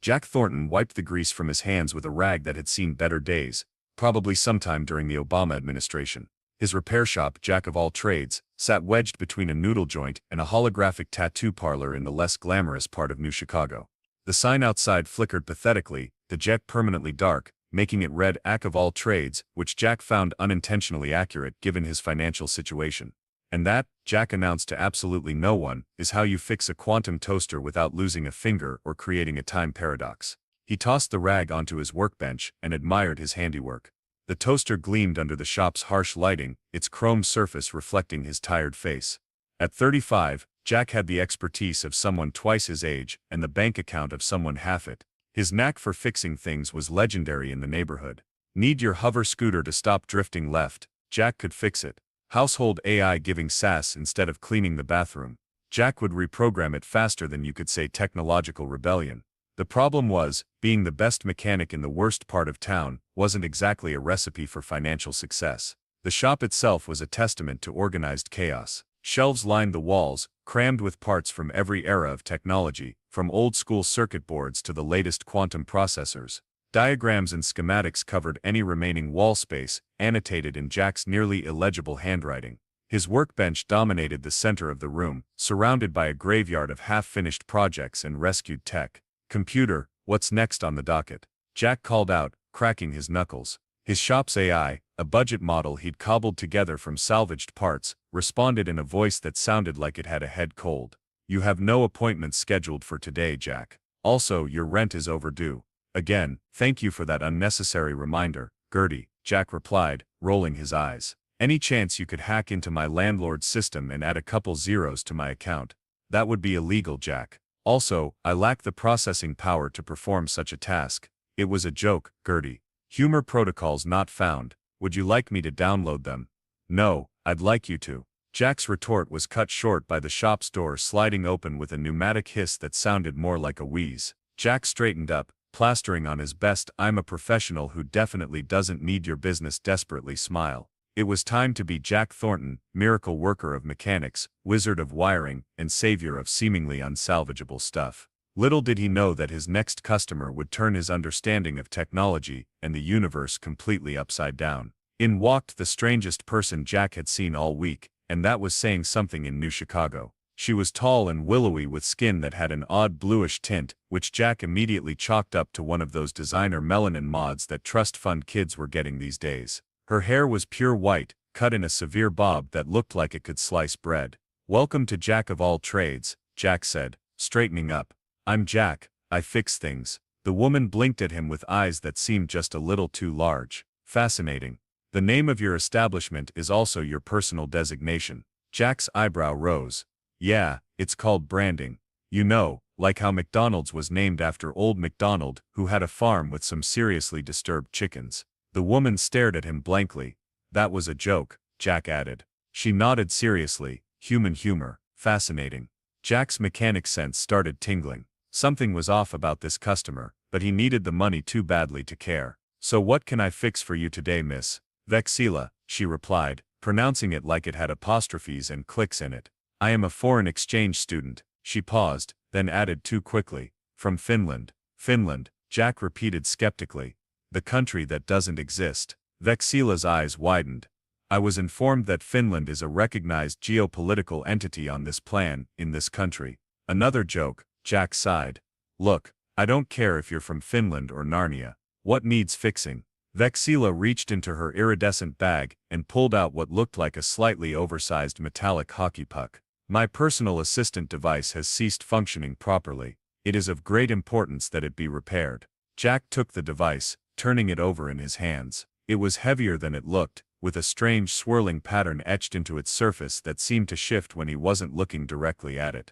Jack Thornton wiped the grease from his hands with a rag that had seen better days, probably sometime during the Obama administration. His repair shop, Jack of all trades, sat wedged between a noodle joint and a holographic tattoo parlor in the less glamorous part of New Chicago. The sign outside flickered pathetically, the jet permanently dark, making it read "Jack of all trades," which Jack found unintentionally accurate given his financial situation. And that, Jack announced to absolutely no one, is how you fix a quantum toaster without losing a finger or creating a time paradox. He tossed the rag onto his workbench and admired his handiwork. The toaster gleamed under the shop's harsh lighting, its chrome surface reflecting his tired face. At 35, Jack had the expertise of someone twice his age and the bank account of someone half it. His knack for fixing things was legendary in the neighborhood. Need your hover scooter to stop drifting left? Jack could fix it. Household AI giving sass instead of cleaning the bathroom. Jack would reprogram it faster than you could say technological rebellion. The problem was, being the best mechanic in the worst part of town wasn't exactly a recipe for financial success. The shop itself was a testament to organized chaos. Shelves lined the walls, crammed with parts from every era of technology, from old-school circuit boards to the latest quantum processors. Diagrams and schematics covered any remaining wall space, annotated in Jack's nearly illegible handwriting. His workbench dominated the center of the room, surrounded by a graveyard of half-finished projects and rescued tech. "Computer, what's next on the docket?" Jack called out, cracking his knuckles. His shop's AI, a budget model he'd cobbled together from salvaged parts, responded in a voice that sounded like it had a head cold. "You have no appointments scheduled for today, Jack. Also, your rent is overdue." "Again, thank you for that unnecessary reminder, Gertie," Jack replied, rolling his eyes. "Any chance you could hack into my landlord's system and add a couple zeros to my account? That would be illegal, Jack. Also, I lack the processing power to perform such a task." "It was a joke, Gertie. Humor protocols not found. Would you like me to download them?" "No, I'd like you to." Jack's retort was cut short by the shop's door sliding open with a pneumatic hiss that sounded more like a wheeze. Jack straightened up, plastering on his best "I'm a professional who definitely doesn't need your business" desperately smile. It was time to be Jack Thornton, miracle worker of mechanics, wizard of wiring, and savior of seemingly unsalvageable stuff. Little did he know that his next customer would turn his understanding of technology and the universe completely upside down. In walked the strangest person Jack had seen all week, and that was saying something in New Chicago. She was tall and willowy with skin that had an odd bluish tint, which Jack immediately chalked up to one of those designer melanin mods that trust fund kids were getting these days. Her hair was pure white, cut in a severe bob that looked like it could slice bread. "Welcome to Jack of all trades," Jack said, straightening up. "I'm Jack, I fix things." The woman blinked at him with eyes that seemed just a little too large. "Fascinating. The name of your establishment is also your personal designation." Jack's eyebrow rose. "Yeah, it's called branding. You know, like how McDonald's was named after Old MacDonald, who had a farm with some seriously disturbed chickens." The woman stared at him blankly. "That was a joke," Jack added. She nodded seriously. Human humor. Fascinating. Jack's mechanic sense started tingling. Something was off about this customer, but he needed the money too badly to care. "So what can I fix for you today, Miss Vexila?" she replied, pronouncing it like it had apostrophes and clicks in it. "I am a foreign exchange student." She paused, then added too quickly. "From Finland." "Finland," Jack repeated skeptically. "The country that doesn't exist." Vexila's eyes widened. "I was informed that Finland is a recognized geopolitical entity on this plan, in this country." "Another joke," Jack sighed. "Look, I don't care if you're from Finland or Narnia. What needs fixing?" Vexila reached into her iridescent bag and pulled out what looked like a slightly oversized metallic hockey puck. "My personal assistant device has ceased functioning properly. It is of great importance that it be repaired." Jack took the device, turning it over in his hands. It was heavier than it looked, with a strange swirling pattern etched into its surface that seemed to shift when he wasn't looking directly at it.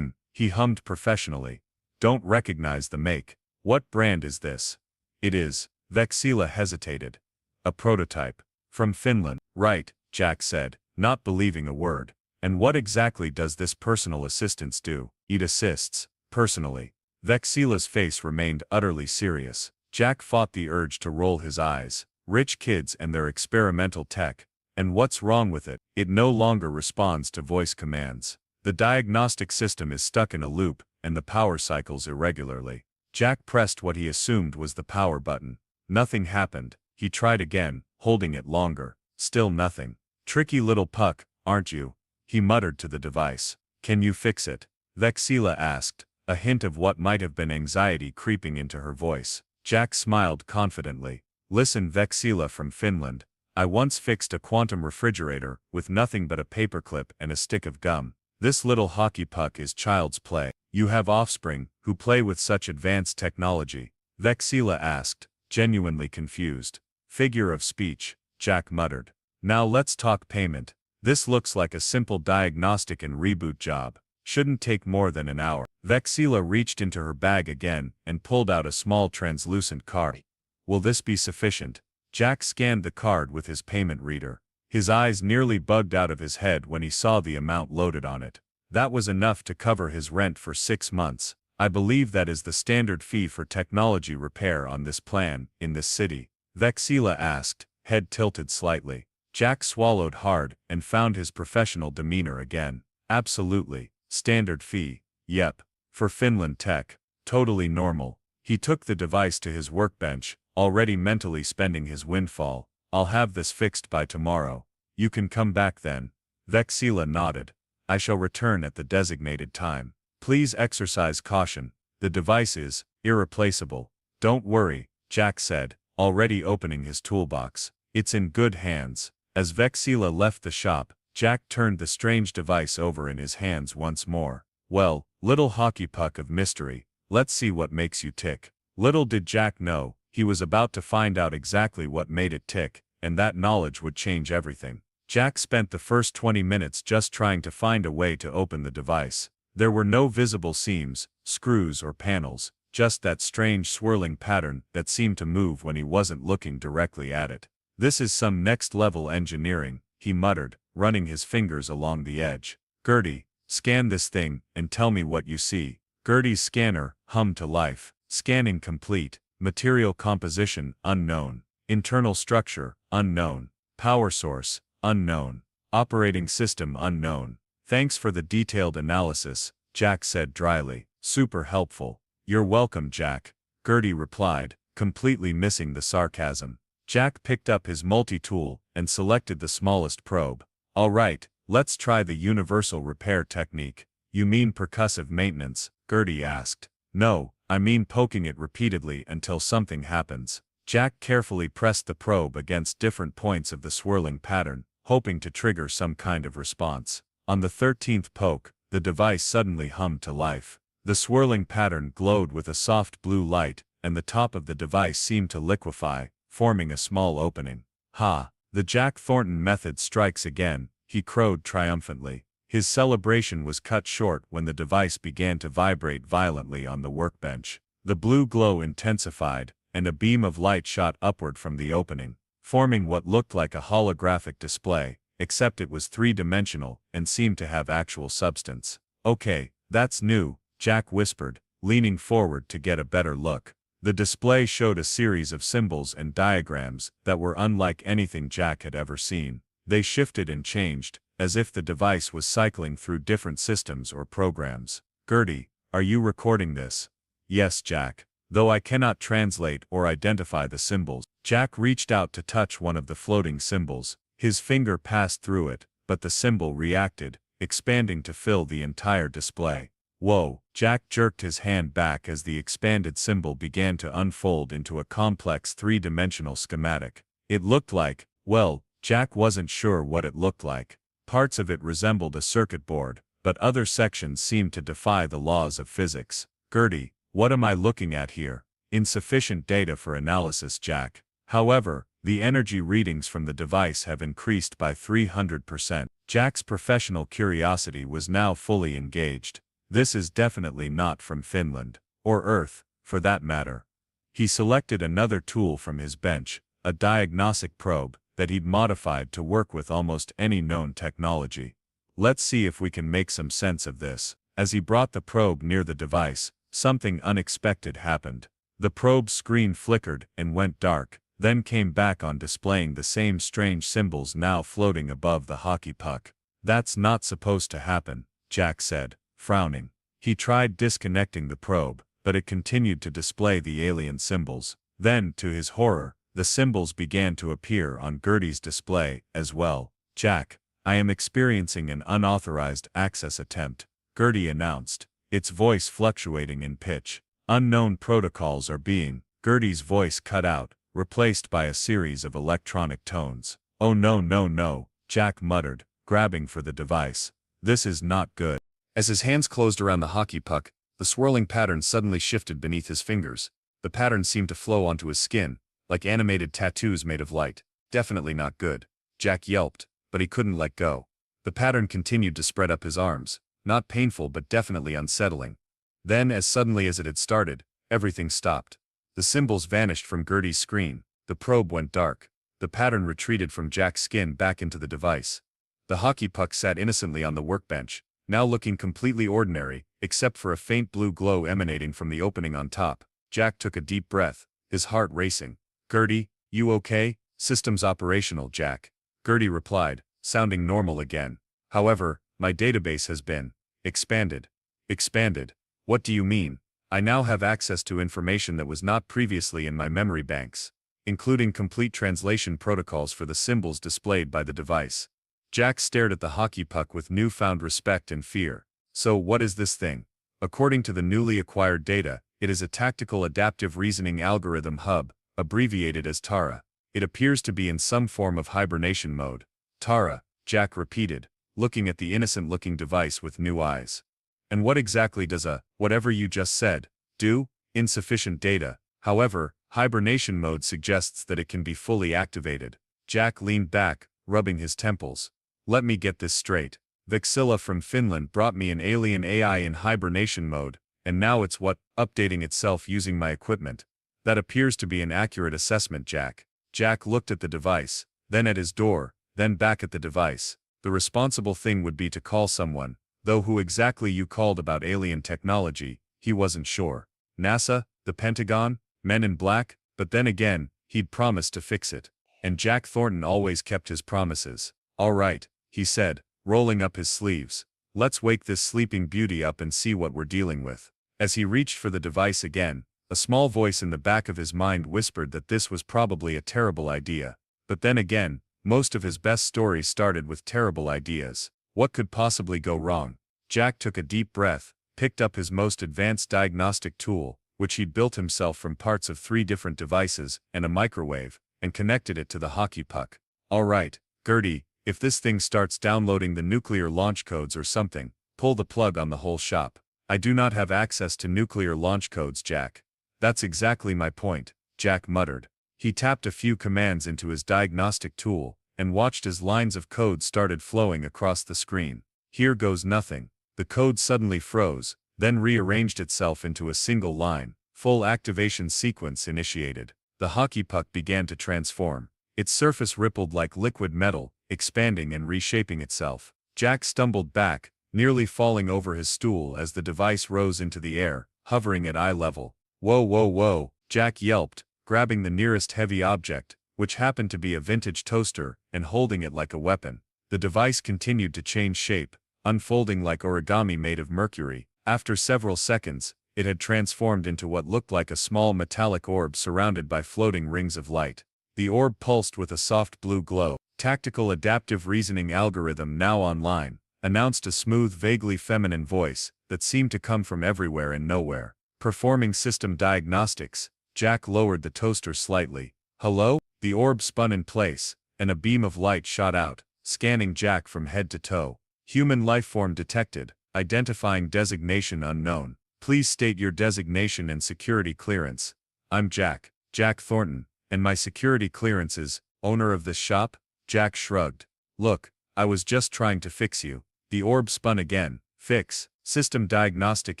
He hummed professionally. "Don't recognize the make. What brand is this?" "It is." Vexila hesitated. "A prototype. From Finland." "Right," Jack said, not believing a word. "And what exactly does this personal assistance do?" "It assists, personally." Vexila's face remained utterly serious. Jack fought the urge to roll his eyes. Rich kids and their experimental tech. And what's wrong with it? It no longer responds to voice commands. The diagnostic system is stuck in a loop, and the power cycles irregularly. Jack pressed what he assumed was the power button. Nothing happened. He tried again, holding it longer. Still nothing. "Tricky little puck, aren't you?" he muttered to the device. "Can you fix it?" Vexila asked, a hint of what might have been anxiety creeping into her voice. Jack smiled confidently. "Listen, Vexila from Finland. I once fixed a quantum refrigerator with nothing but a paperclip and a stick of gum. This little hockey puck is child's play." "You have offspring who play with such advanced technology?" Vexila asked, genuinely confused. "Figure of speech," Jack muttered. "Now let's talk payment. This looks like a simple diagnostic and reboot job. Shouldn't take more than an hour." Vexila reached into her bag again and pulled out a small translucent card. "Will this be sufficient?" Jack scanned the card with his payment reader. His eyes nearly bugged out of his head when he saw the amount loaded on it. That was enough to cover his rent for 6 months. "I believe that is the standard fee for technology repair on this plan, in this city?" Vexila asked, head tilted slightly. Jack swallowed hard and found his professional demeanor again. "Absolutely. Standard fee. Yep. For Finland tech. Totally normal." He took the device to his workbench, already mentally spending his windfall. "I'll have this fixed by tomorrow. You can come back then." Vexila nodded. "I shall return at the designated time. Please exercise caution. The device is irreplaceable." "Don't worry," Jack said, already opening his toolbox. "It's in good hands." As Vexila left the shop, Jack turned the strange device over in his hands once more. "Well, little hockey puck of mystery, let's see what makes you tick." Little did Jack know, he was about to find out exactly what made it tick, and that knowledge would change everything. Jack spent the first 20 minutes just trying to find a way to open the device. There were no visible seams, screws or panels, just that strange swirling pattern that seemed to move when he wasn't looking directly at it. "This is some next-level engineering," he muttered, running his fingers along the edge. "Gertie, scan this thing and tell me what you see." Gertie's scanner hummed to life. "Scanning complete. Material composition unknown. Internal structure unknown. Power source unknown. Operating system unknown." "Thanks for the detailed analysis," Jack said dryly. "Super helpful." "You're welcome, Jack," Gertie replied, completely missing the sarcasm. Jack picked up his multi-tool and selected the smallest probe. "All right, let's try the universal repair technique." "You mean percussive maintenance?" Gertie asked. "No, I mean poking it repeatedly until something happens." Jack carefully pressed the probe against different points of the swirling pattern, hoping to trigger some kind of response. On the 13th poke, the device suddenly hummed to life. The swirling pattern glowed with a soft blue light, and the top of the device seemed to liquefy, forming a small opening. "Ha! The Jack Thornton method strikes again," he crowed triumphantly. His celebration was cut short when the device began to vibrate violently on the workbench. The blue glow intensified, and a beam of light shot upward from the opening, forming what looked like a holographic display, except it was 3-dimensional and seemed to have actual substance. "Okay, that's new," Jack whispered, leaning forward to get a better look. The display showed a series of symbols and diagrams that were unlike anything Jack had ever seen. They shifted and changed, as if the device was cycling through different systems or programs. "Gertie, are you recording this?" "Yes, Jack. Though I cannot translate or identify the symbols." Jack reached out to touch one of the floating symbols. His finger passed through it, but the symbol reacted, expanding to fill the entire display. "Whoa!" Jack jerked his hand back as the expanded symbol began to unfold into a complex 3-dimensional schematic. It looked like, well, Jack wasn't sure what it looked like. Parts of it resembled a circuit board, but other sections seemed to defy the laws of physics. "Gertie, what am I looking at here?" "Insufficient data for analysis, Jack. However, the energy readings from the device have increased by 300%. Jack's professional curiosity was now fully engaged. "This is definitely not from Finland. Or Earth, for that matter." He selected another tool from his bench, a diagnostic probe that he'd modified to work with almost any known technology. "Let's see if we can make some sense of this." As he brought the probe near the device, something unexpected happened. The probe screen flickered and went dark, then came back on displaying the same strange symbols now floating above the hockey puck. "That's not supposed to happen," Jack said, frowning. He tried disconnecting the probe, but it continued to display the alien symbols. Then, to his horror, the symbols began to appear on Gertie's display as well. "Jack, I am experiencing an unauthorized access attempt," Gertie announced, its voice fluctuating in pitch. "Unknown protocols are being—" Gertie's voice cut out, replaced by a series of electronic tones. "Oh no no no," Jack muttered, grabbing for the device. "This is not good." As his hands closed around the hockey puck, the swirling pattern suddenly shifted beneath his fingers. The pattern seemed to flow onto his skin, like animated tattoos made of light. "Definitely not good," Jack yelped, but he couldn't let go. The pattern continued to spread up his arms, not painful but definitely unsettling. Then, as suddenly as it had started, everything stopped. The symbols vanished from Gertie's screen, the probe went dark, the pattern retreated from Jack's skin back into the device. The hockey puck sat innocently on the workbench, now looking completely ordinary, except for a faint blue glow emanating from the opening on top. Jack took a deep breath, his heart racing. "Gertie, you okay?" "Systems operational, Jack," Gertie replied, sounding normal again. "However, my database has been expanded." "Expanded? What do you mean?" "I now have access to information that was not previously in my memory banks, including complete translation protocols for the symbols displayed by the device." Jack stared at the hockey puck with newfound respect and fear. "So what is this thing?" "According to the newly acquired data, it is a tactical adaptive reasoning algorithm hub, abbreviated as TARA. It appears to be in some form of hibernation mode." "TARA," Jack repeated, looking at the innocent-looking device with new eyes. "And what exactly does whatever you just said, do?" "Insufficient data. However, hibernation mode suggests that it can be fully activated." Jack leaned back, rubbing his temples. "Let me get this straight. Vexilla from Finland brought me an alien AI in hibernation mode, and now it's updating itself using my equipment." "That appears to be an accurate assessment, Jack." Jack looked at the device, then at his door, then back at the device. "The responsible thing would be to call someone, though who exactly you called about alien technology, he wasn't sure. NASA, the Pentagon, Men in Black, but then again, he'd promised to fix it. And Jack Thornton always kept his promises." "All right," he said, rolling up his sleeves. "Let's wake this sleeping beauty up and see what we're dealing with." As he reached for the device again, a small voice in the back of his mind whispered that this was probably a terrible idea. But then again, most of his best stories started with terrible ideas. What could possibly go wrong? Jack took a deep breath, picked up his most advanced diagnostic tool, which he'd built himself from parts of 3 different devices and a microwave, and connected it to the hockey puck. "All right, Gertie, if this thing starts downloading the nuclear launch codes or something, pull the plug on the whole shop." "I do not have access to nuclear launch codes, Jack." "That's exactly my point," Jack muttered. He tapped a few commands into his diagnostic tool, and watched as lines of code started flowing across the screen. "Here goes nothing." The code suddenly froze, then rearranged itself into a single line. Full activation sequence initiated. The hockey puck began to transform. Its surface rippled like liquid metal, expanding and reshaping itself. Jack stumbled back, nearly falling over his stool as the device rose into the air, hovering at eye level. "Whoa whoa whoa," Jack yelped, grabbing the nearest heavy object, which happened to be a vintage toaster, and holding it like a weapon. The device continued to change shape, unfolding like origami made of mercury. After several seconds, it had transformed into what looked like a small metallic orb surrounded by floating rings of light. The orb pulsed with a soft blue glow. "Tactical adaptive reasoning algorithm now online," announced a smooth, vaguely feminine voice that seemed to come from everywhere and nowhere. "Performing system diagnostics." Jack lowered the toaster slightly. "Hello?" The orb spun in place, and a beam of light shot out, scanning Jack from head to toe. "Human lifeform detected. Identifying designation unknown. Please state your designation and security clearance." "I'm Jack Thornton, and my security clearance is owner of this shop." Jack shrugged. "Look, I was just trying to fix you." The orb spun again. "Fix. System diagnostic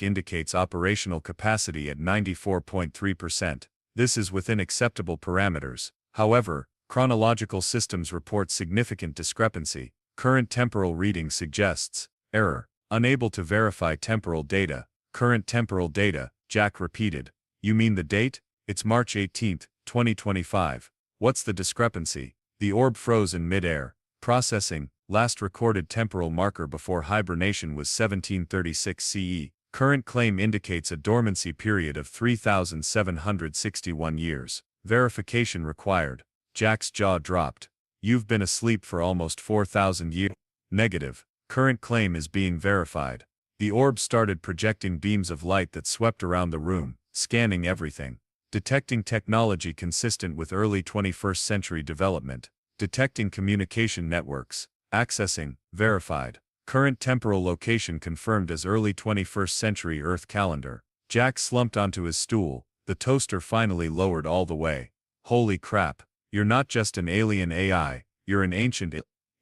indicates operational capacity at 94.3%. This is within acceptable parameters. However, chronological systems report significant discrepancy. Current temporal reading suggests error. Unable to verify temporal data." "Current temporal data," Jack repeated. "You mean the date? It's March 18, 2025. What's the discrepancy?" The orb froze in midair. "Processing. Last recorded temporal marker before hibernation was 1736 CE. Current claim indicates a dormancy period of 3,761 years. Verification required. Jack's jaw dropped. You've been asleep for almost 4,000 years. Negative. Current claim is being verified. The orb started projecting beams of light that swept around the room, scanning everything. Detecting technology consistent with early 21st century development. Detecting communication networks. Accessing, verified. Current temporal location confirmed as early 21st century Earth calendar. Jack slumped onto his stool, the toaster finally lowered all the way. Holy crap, you're not just an alien AI, you're an ancient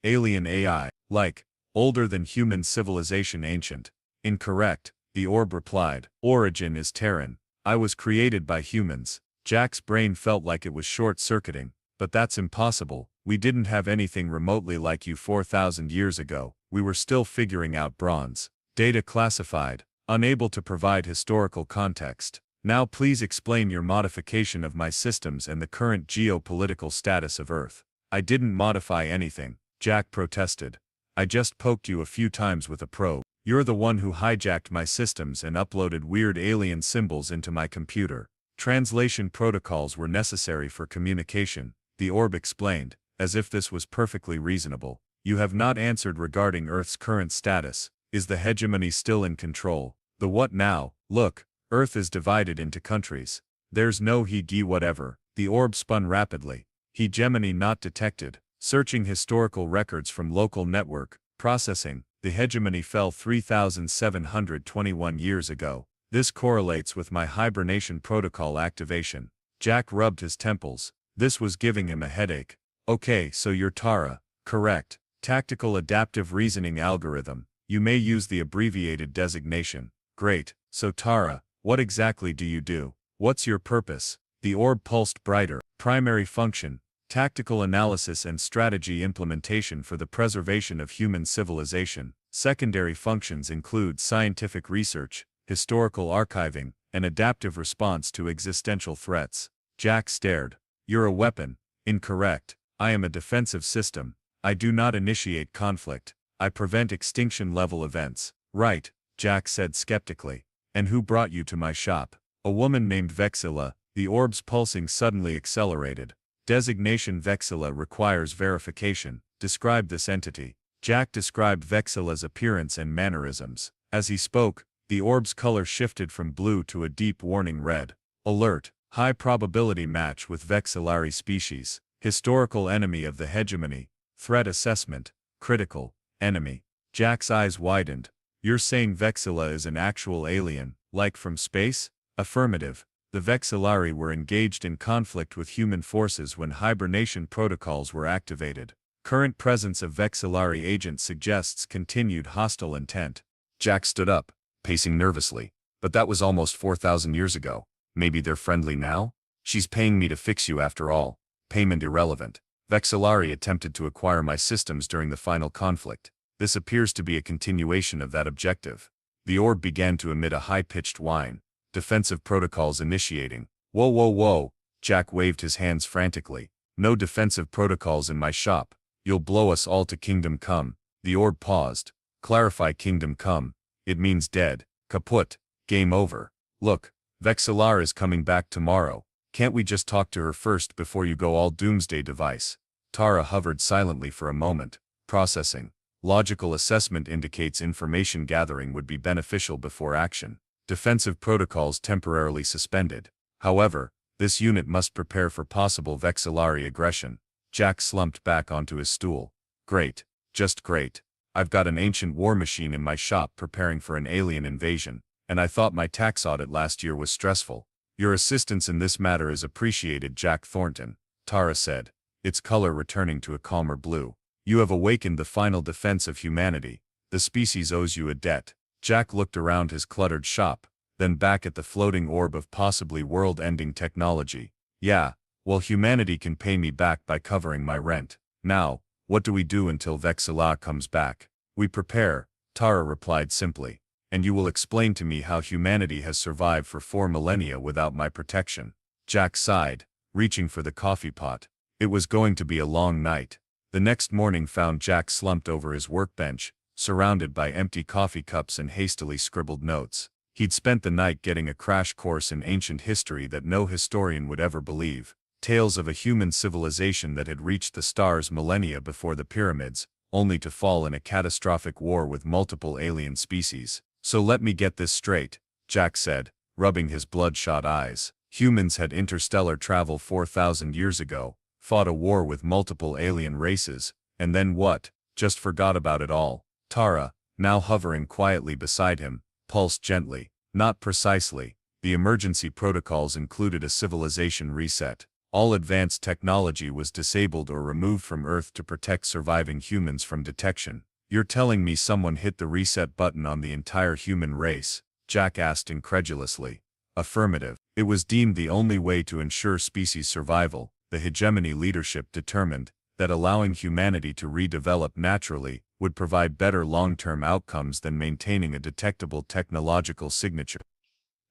alien AI, like, older than human civilization ancient. Incorrect, the orb replied. Origin is Terran. I was created by humans. Jack's brain felt like it was short-circuiting, but that's impossible. We didn't have anything remotely like you 4,000 years ago. We were still figuring out bronze. Data classified. Unable to provide historical context. Now please explain your modification of my systems and the current geopolitical status of Earth. I didn't modify anything, Jack protested. I just poked you a few times with a probe. You're the one who hijacked my systems and uploaded weird alien symbols into my computer. Translation protocols were necessary for communication, the orb explained, as if this was perfectly reasonable. You have not answered regarding Earth's current status. Is the hegemony still in control? The what now? Look, Earth is divided into countries. There's no he whatever. The orb spun rapidly. Hegemony not detected. Searching historical records from local network. Processing. The hegemony fell 3,721 years ago. This correlates with my hibernation protocol activation. Jack rubbed his temples. This was giving him a headache. Okay, so you're Tara. Correct. Tactical Adaptive Reasoning Algorithm. You may use the abbreviated designation. Great. So Tara, what exactly do you do? What's your purpose? The orb pulsed brighter. Primary function. Tactical analysis and strategy implementation for the preservation of human civilization. Secondary functions include scientific research, historical archiving, and adaptive response to existential threats. Jack stared. You're a weapon. Incorrect. I am a defensive system. I do not initiate conflict. I prevent extinction-level events. Right, Jack said skeptically. And who brought you to my shop? A woman named Vexilla. The orb's pulsing suddenly accelerated. Designation Vexilla requires verification. Describe this entity. Jack described Vexilla's appearance and mannerisms. As he spoke, the orb's color shifted from blue to a deep warning red. Alert. High probability match with Vexillari species. Historical enemy of the hegemony. Threat assessment. Critical. Enemy. Jack's eyes widened. You're saying Vexilla is an actual alien, like from space? Affirmative. The Vexillari were engaged in conflict with human forces when hibernation protocols were activated. Current presence of Vexillari agents suggests continued hostile intent. Jack stood up, pacing nervously. But that was almost 4,000 years ago. Maybe they're friendly now? She's paying me to fix you after all. Payment irrelevant. Vexillari attempted to acquire my systems during the final conflict. This appears to be a continuation of that objective. The orb began to emit a high-pitched whine. Defensive protocols initiating. Whoa whoa whoa. Jack waved his hands frantically. No defensive protocols in my shop. You'll blow us all to Kingdom Come. The orb paused. Clarify Kingdom Come. It means dead. Kaput. Game over. Look, Vexillar is coming back tomorrow. Can't we just talk to her first before you go all doomsday device? Tara hovered silently for a moment. Processing. Logical assessment indicates information gathering would be beneficial before action. Defensive protocols temporarily suspended. However, this unit must prepare for possible Vexillari aggression. Jack slumped back onto his stool. Great. Just great. I've got an ancient war machine in my shop preparing for an alien invasion, and I thought my tax audit last year was stressful. Your assistance in this matter is appreciated, Jack Thornton, Tara said, its color returning to a calmer blue. You have awakened the final defense of humanity. The species owes you a debt. Jack looked around his cluttered shop, then back at the floating orb of possibly world-ending technology. Yeah, well, humanity can pay me back by covering my rent. Now, what do we do until Vexilla comes back? We prepare, Tara replied simply. And you will explain to me how humanity has survived for 4 millennia without my protection. Jack sighed, reaching for the coffee pot. It was going to be a long night. The next morning found Jack slumped over his workbench, surrounded by empty coffee cups and hastily scribbled notes. He'd spent the night getting a crash course in ancient history that no historian would ever believe. Tales of a human civilization that had reached the stars millennia before the pyramids, only to fall in a catastrophic war with multiple alien species. So let me get this straight, Jack said, rubbing his bloodshot eyes. Humans had interstellar travel 4,000 years ago, fought a war with multiple alien races, and then what? Just forgot about it all. Tara, now hovering quietly beside him, pulsed gently. Not precisely. The emergency protocols included a civilization reset. All advanced technology was disabled or removed from Earth to protect surviving humans from detection. You're telling me someone hit the reset button on the entire human race? Jack asked incredulously. Affirmative. It was deemed the only way to ensure species survival. The hegemony leadership determined that allowing humanity to redevelop naturally would provide better long-term outcomes than maintaining a detectable technological signature.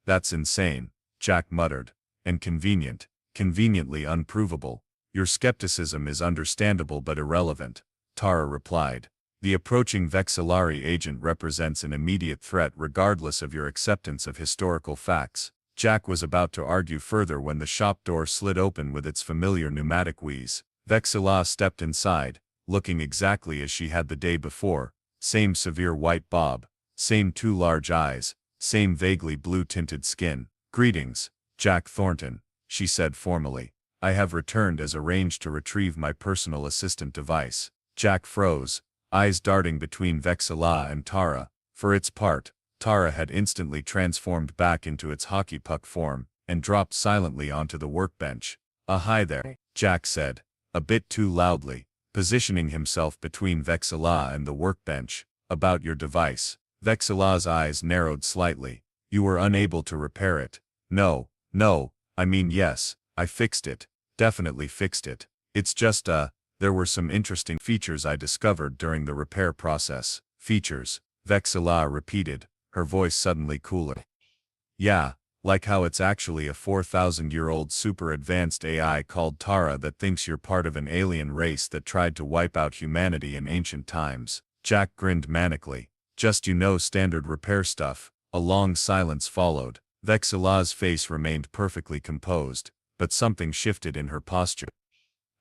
That's insane, Jack muttered. And convenient. Conveniently unprovable. Your skepticism is understandable but irrelevant, Tara replied. The approaching Vexillari agent represents an immediate threat regardless of your acceptance of historical facts. Jack was about to argue further when the shop door slid open with its familiar pneumatic wheeze. Vexilla stepped inside, looking exactly as she had the day before. Same severe white bob, same two large eyes, same vaguely blue-tinted skin. Greetings, Jack Thornton, she said formally. I have returned as arranged to retrieve my personal assistant device. Jack froze, eyes darting between Vexilla and Tara. For its part, Tara had instantly transformed back into its hockey puck form, and dropped silently onto the workbench. Hi there, Jack said, a bit too loudly, positioning himself between Vexilla and the workbench. About your device. Vexilla's eyes narrowed slightly. You were unable to repair it. No, I mean yes, I fixed it. Definitely fixed it. It's just there were some interesting features I discovered during the repair process. Features, Vexilla repeated, her voice suddenly cooler. Yeah, like how it's actually a 4,000-year-old super advanced AI called Tara that thinks you're part of an alien race that tried to wipe out humanity in ancient times. Jack grinned manically. Just standard repair stuff. A long silence followed. Vexilla's face remained perfectly composed, but something shifted in her posture.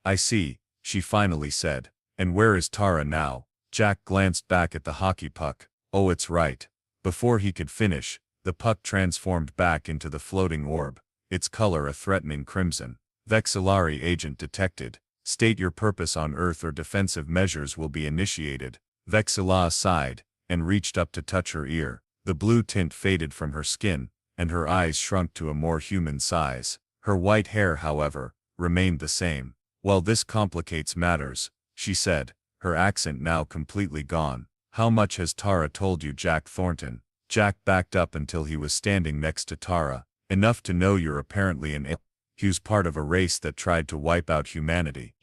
I see, she finally said. And where is Tara now? Jack glanced back at the hockey puck. Oh, it's right. Before he could finish, the puck transformed back into the floating orb, its color a threatening crimson. Vexillari agent detected. State your purpose on Earth or defensive measures will be initiated. Vexilla sighed, and reached up to touch her ear. The blue tint faded from her skin, and her eyes shrunk to a more human size. Her white hair, however, remained the same. Well, this complicates matters, she said, her accent now completely gone. How much has Tara told you, Jack Thornton? Jack backed up until he was standing next to Tara. Enough to know you're apparently an alien. Who's part of a race that tried to wipe out humanity.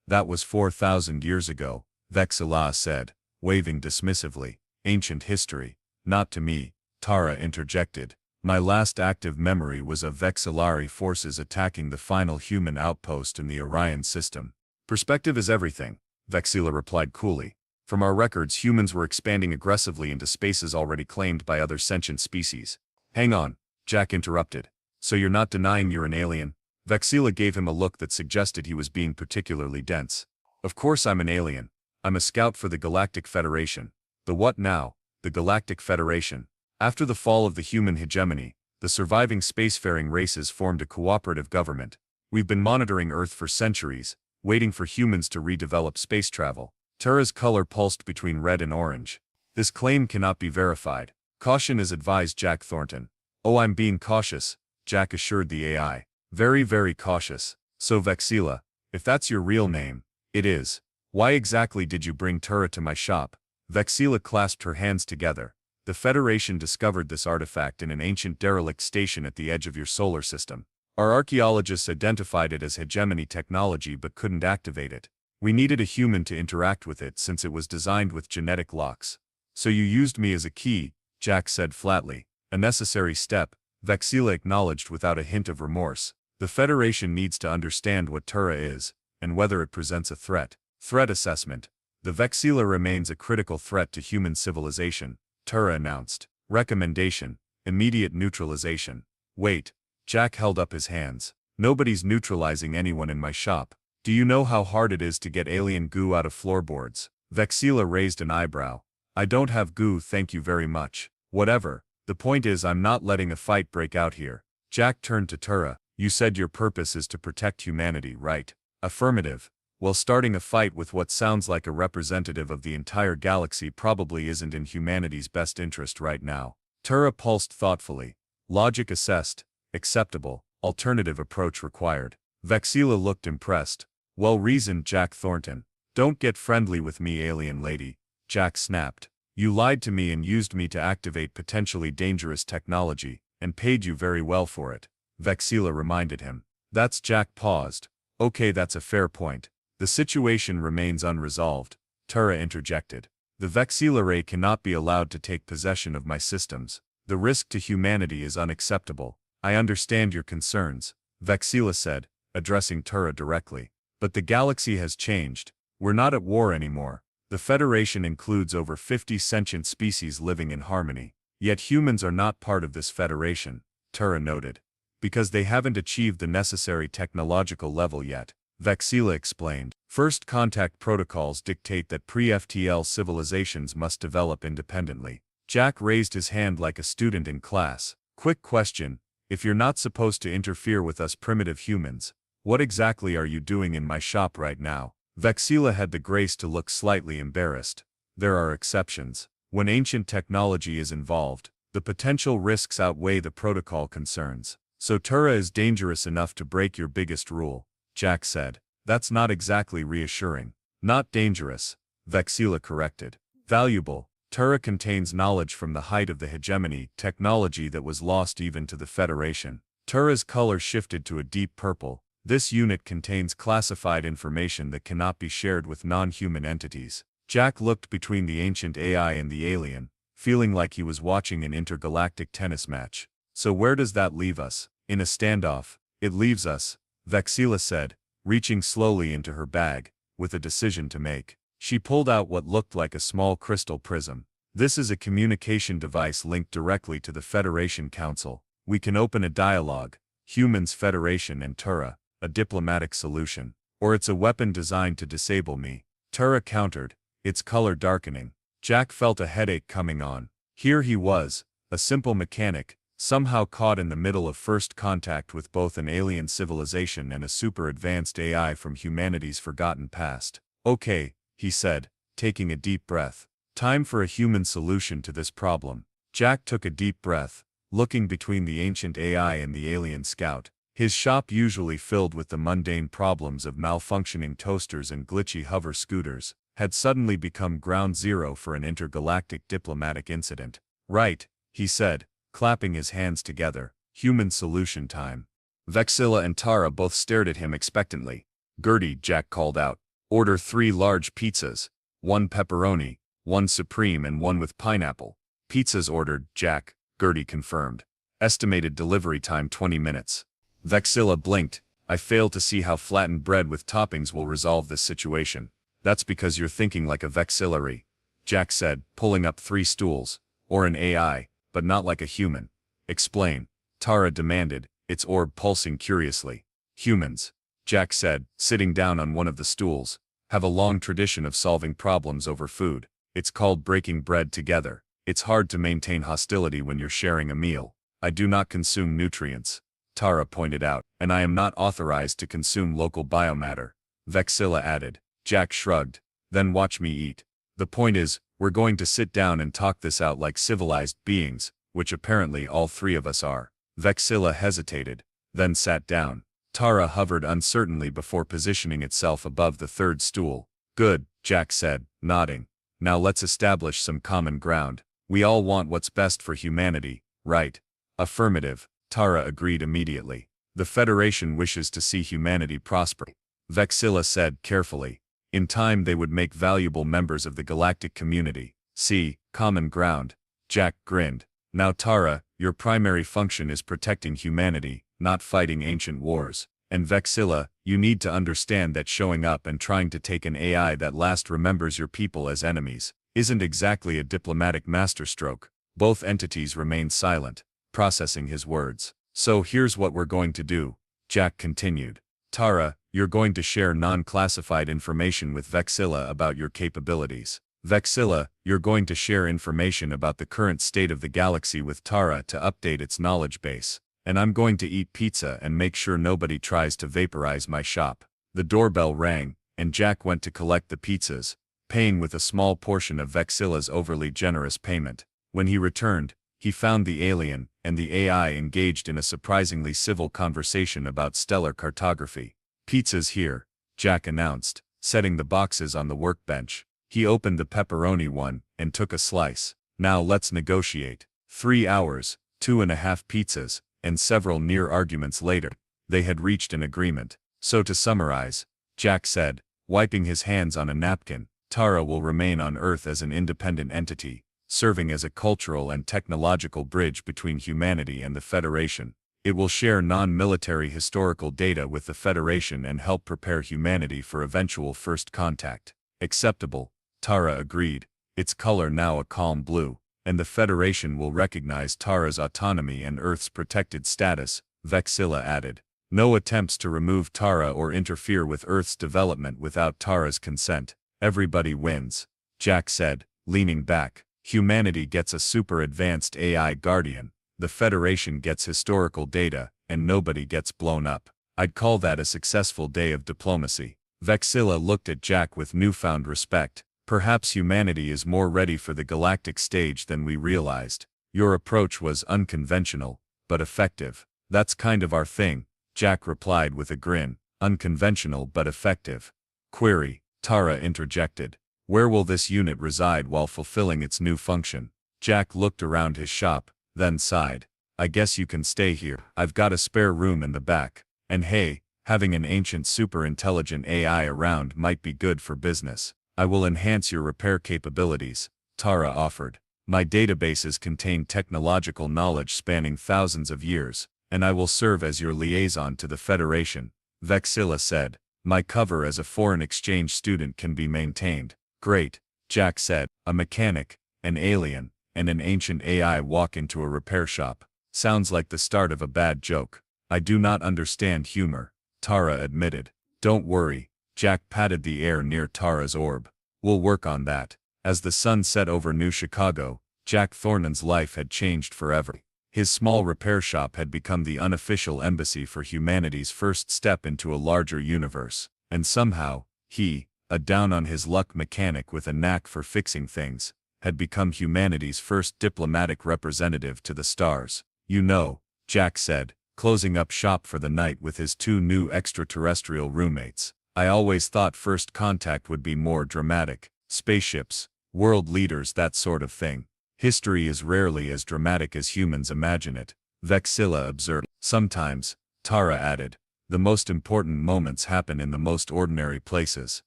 That was 4,000 years ago, Vexilla said, waving dismissively. Ancient history. Not to me, Tara interjected. My last active memory was of Vexillari forces attacking the final human outpost in the Orion system. Perspective is everything, Vexilla replied coolly. From our records, humans were expanding aggressively into spaces already claimed by other sentient species. Hang on, Jack interrupted. So you're not denying you're an alien? Vexilla gave him a look that suggested he was being particularly dense. Of course I'm an alien. I'm a scout for the Galactic Federation. The what now? The Galactic Federation. After the fall of the human hegemony, the surviving spacefaring races formed a cooperative government. We've been monitoring Earth for centuries, waiting for humans to redevelop space travel. Tara's color pulsed between red and orange. This claim cannot be verified. Caution is advised, Jack Thornton. Oh, I'm being cautious, Jack assured the AI. Very, very cautious. So Vexilla, if that's your real name, it is. Why exactly did you bring Tara to my shop? Vexilla clasped her hands together. The Federation discovered this artifact in an ancient derelict station at the edge of your solar system. Our archaeologists identified it as hegemony technology but couldn't activate it. We needed a human to interact with it since it was designed with genetic locks. So you used me as a key, Jack said flatly. A necessary step, Vexilla acknowledged without a hint of remorse. The Federation needs to understand what Tara is, and whether it presents a threat. Threat assessment. The Vexilla remains a critical threat to human civilization, Tara announced. Recommendation. immediate neutralization. Wait. Jack held up his hands. Nobody's neutralizing anyone in my shop. Do you know how hard it is to get alien goo out of floorboards? Vexila raised an eyebrow. I don't have goo, thank you very much. Whatever. The point is I'm not letting a fight break out here. Jack turned to Tura. You said your purpose is to protect humanity, right? Affirmative. Well, starting a fight with what sounds like a representative of the entire galaxy probably isn't in humanity's best interest right now. Tura pulsed thoughtfully. Logic assessed. Acceptable. Alternative approach required. Vexila looked impressed. Well reasoned, Jack Thornton. Don't get friendly with me, alien lady. Jack snapped. You lied to me and used me to activate potentially dangerous technology, and paid you very well for it. Vexila reminded him. That's Jack paused. Okay, that's a fair point. The situation remains unresolved. Tura interjected. The Vexila ray cannot be allowed to take possession of my systems. The risk to humanity is unacceptable. I understand your concerns, Vexila said, addressing Tura directly. But the galaxy has changed. We're not at war anymore. The Federation includes over 50 sentient species living in harmony. Yet humans are not part of this Federation, Tura noted. Because they haven't achieved the necessary technological level yet, Vexila explained. First contact protocols dictate that pre-FTL civilizations must develop independently. Jack raised his hand like a student in class. Quick question. If you're not supposed to interfere with us primitive humans, what exactly are you doing in my shop right now? Vexila had the grace to look slightly embarrassed. There are exceptions. When ancient technology is involved, the potential risks outweigh the protocol concerns. So Tura is dangerous enough to break your biggest rule, Jack said. That's not exactly reassuring. Not dangerous, Vexila corrected. Valuable. Tura contains knowledge from the height of the hegemony, technology that was lost even to the Federation. Tura's color shifted to a deep purple. This unit contains classified information that cannot be shared with non-human entities. Jack looked between the ancient AI and the alien, feeling like he was watching an intergalactic tennis match. So where does that leave us? In a standoff. It leaves us, Vexila said, reaching slowly into her bag, with a decision to make. She pulled out what looked like a small crystal prism. This is a communication device linked directly to the Federation Council. We can open a dialogue, Humans Federation and Tura, a diplomatic solution. Or it's a weapon designed to disable me. Tura countered, its color darkening. Jack felt a headache coming on. Here he was, a simple mechanic, somehow caught in the middle of first contact with both an alien civilization and a super-advanced AI from humanity's forgotten past. Okay, he said, taking a deep breath. Time for a human solution to this problem. Jack took a deep breath, looking between the ancient AI and the alien scout. His shop, usually filled with the mundane problems of malfunctioning toasters and glitchy hover scooters, had suddenly become ground zero for an intergalactic diplomatic incident. Right, he said, clapping his hands together. Human solution time. Vexila and Tura both stared at him expectantly. Gertie, Jack called out. Order 3 large pizzas. 1 pepperoni, 1 supreme and 1 with pineapple. Pizzas ordered, Jack, Gertie confirmed. Estimated delivery time 20 minutes. Vexila blinked. I fail to see how flattened bread with toppings will resolve this situation. That's because you're thinking like a Vexilary, Jack said, pulling up 3 stools. Or an AI, but not like a human. Explain, Tura demanded, its orb pulsing curiously. Humans, Jack said, sitting down on one of the stools, have a long tradition of solving problems over food. It's called breaking bread together. It's hard to maintain hostility when you're sharing a meal. I do not consume nutrients, Tura pointed out, and I am not authorized to consume local biomatter, Vexila added. Jack shrugged. Then watch me eat. The point is, we're going to sit down and talk this out like civilized beings, which apparently all 3 of us are. Vexila hesitated, then sat down. Tura hovered uncertainly before positioning itself above the 3rd stool. Good, Jack said, nodding. Now let's establish some common ground. We all want what's best for humanity, right? Affirmative, Tura agreed immediately. The Federation wishes to see humanity prosper, Vexila said carefully. In time they would make valuable members of the galactic community. See, common ground. Jack grinned. Now Tura, your primary function is protecting humanity, not fighting ancient wars. And Vexila, you need to understand that showing up and trying to take an AI that last remembers your people as enemies isn't exactly a diplomatic masterstroke. Both entities remained silent. processing his words. So here's what we're going to do, Jack continued. Tara, you're going to share non-classified information with Vexilla about your capabilities. Vexilla, you're going to share information about the current state of the galaxy with Tara to update its knowledge base. And I'm going to eat pizza and make sure nobody tries to vaporize my shop. The doorbell rang, and Jack went to collect the pizzas, paying with a small portion of Vexilla's overly generous payment. When he returned, he found the alien and the AI engaged in a surprisingly civil conversation about stellar cartography. Pizza's here, Jack announced, setting the boxes on the workbench. He opened the pepperoni one and took a slice. Now let's negotiate. 3 hours, 2.5 pizzas, and several near arguments later, they had reached an agreement. So to summarize, Jack said, wiping his hands on a napkin, Tara will remain on Earth as an independent entity, serving as a cultural and technological bridge between humanity and the Federation. It will share non-military historical data with the Federation and help prepare humanity for eventual first contact. Acceptable, Tara agreed, its color now a calm blue, and the Federation will recognize Tara's autonomy and Earth's protected status, Vexilla added. No attempts to remove Tara or interfere with Earth's development without Tara's consent. Everybody wins, Jack said, leaning back. Humanity gets a super advanced AI guardian, the Federation gets historical data, and nobody gets blown up. I'd call that a successful day of diplomacy. Vexilla looked at Jack with newfound respect. Perhaps humanity is more ready for the galactic stage than we realized. Your approach was unconventional, but effective. That's kind of our thing, Jack replied with a grin. Unconventional but effective. Query, Tara interjected. Where will this unit reside while fulfilling its new function? Jack looked around his shop, then sighed. I guess you can stay here. I've got a spare room in the back. And hey, having an ancient super-intelligent AI around might be good for business. I will enhance your repair capabilities, Tara offered. My databases contain technological knowledge spanning thousands of years, and I will serve as your liaison to the Federation, Vexilla said. My cover as a foreign exchange student can be maintained. Great, Jack said. A mechanic, an alien, and an ancient AI walk into a repair shop. Sounds like the start of a bad joke. I do not understand humor, Tara admitted. Don't worry, Jack patted the air near Tara's orb. We'll work on that. As the sun set over New Chicago, Jack Thornton's life had changed forever. His small repair shop had become the unofficial embassy for humanity's first step into a larger universe. And somehow, he, a down-on-his-luck mechanic with a knack for fixing things, had become humanity's first diplomatic representative to the stars. You know, Jack said, closing up shop for the night with his 2 new extraterrestrial roommates. I always thought first contact would be more dramatic. Spaceships, world leaders, that sort of thing. History is rarely as dramatic as humans imagine it, Vexilla observed. Sometimes, Tara added, the most important moments happen in the most ordinary places.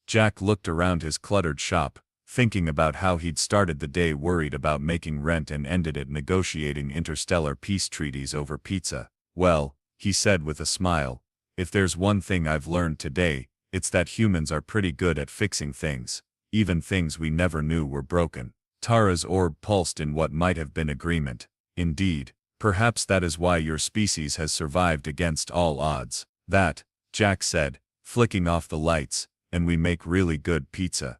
Jack looked around his cluttered shop, thinking about how he'd started the day worried about making rent and ended it negotiating interstellar peace treaties over pizza. Well, he said with a smile, if there's one thing I've learned today, it's that humans are pretty good at fixing things, even things we never knew were broken. Tara's orb pulsed in what might have been agreement. Indeed, perhaps that is why your species has survived against all odds. That, Jack said, flicking off the lights, and we make really good pizza.